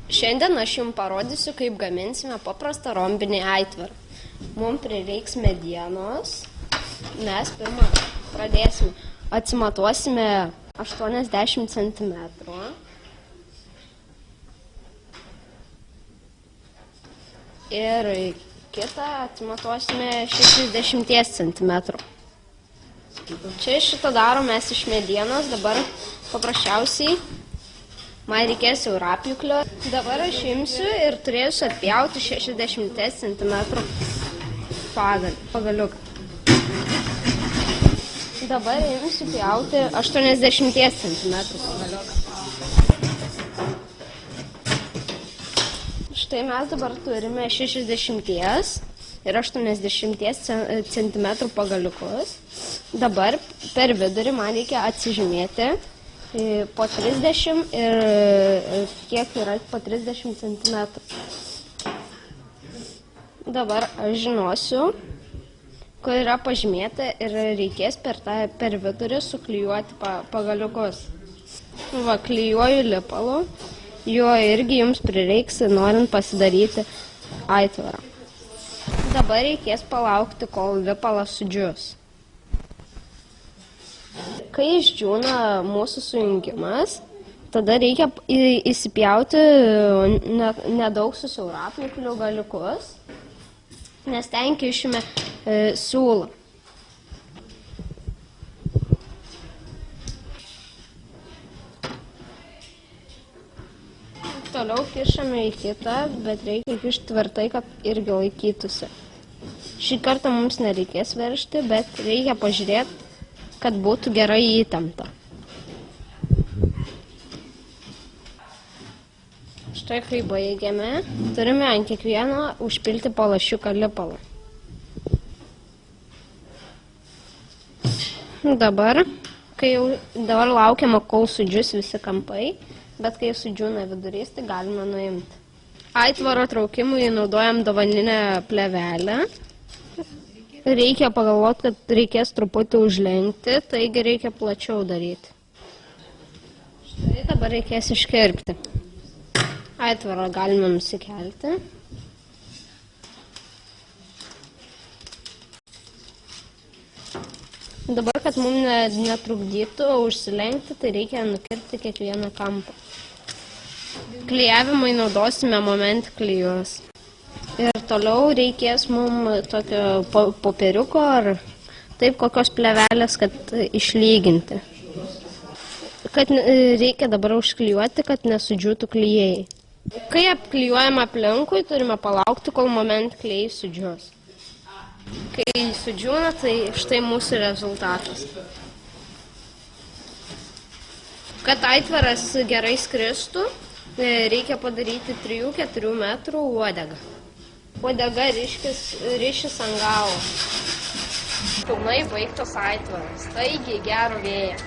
Šiandien aš jums parodysiu, kaip gaminsime paprastą rombinį aitvarą. Mums prireiks medienos. Mes pirmą pradėsime. Atsimatuosime 80 cm. Ir kitą atsimatuosime 60 cm. Čia šitą darom mes iš medienos. Dabar paprasčiausiai man reikės siaurapjūklio. Dabar aš imsiu ir turėsiu atpjauti 60 cm pagaliuką. Dabar imsiu pjauti 80 cm pagaliuką. Štai mes dabar turime 60 ir 80 cm pagaliukus. Dabar per vidurį man reikia atsižymėti po 30 ir kiek yra po 30 cm. Dabar aš žinosiu, kur yra pažymėta ir reikės per vidurį suklijuoti pagaliukus. Va, klijuoju lipalu, jo irgi jums prireiks, norint pasidaryti aitvarą. Dabar reikės palaukti, kol lipalas sudžius. Kai išdžiūna mūsų sujungimas, tada reikia įsipjauti nedaug su siaurapjūkliu galiukus, nes ten kišime siūlą. Toliau kišame į kitą, bet reikia kišti tvirtai, kad irgi laikytųsi. Šį kartą mums nereikės veržti, bet reikia pažiūrėti, kad būtų gerai įtempta. Štai kai baigiame, turime ant kiekvieno užpilti po lašiuką lipalą. Dabar laukiama, kol sudžius visi kampai, bet kai sudžiūna vidurys, tai galime nuimti. Aitvaro traukimui naudojam dovaninę plėvelę. Reikia pagalvoti, kad reikės truputį užlenkti, taigi reikia plačiau daryti. Štai dabar reikės iškirpti. Aitvarą galime nusikelti. Dabar, kad mums netrukdytų užsilenkti, tai reikia nukirpti kiekvieną kampą. Klijavimui naudosime moment klijus. Ir toliau reikės mums tokio popieriuko ar taip kokios plėvelės, kad išlyginti. Kad reikia dabar užklijuoti, kad nesudžiūtų klijai. Kai apklijuojame aplinkui, turime palaukti, kol moment klijai sudžius. Kai sudžiūna, tai štai mūsų rezultatas. Kad aitvaras gerai skristų, reikia padaryti 3-4 metrų uodegą. Uodega rišis ant galo. Pilnai baigtas aitvaras, taigi gero vėjo.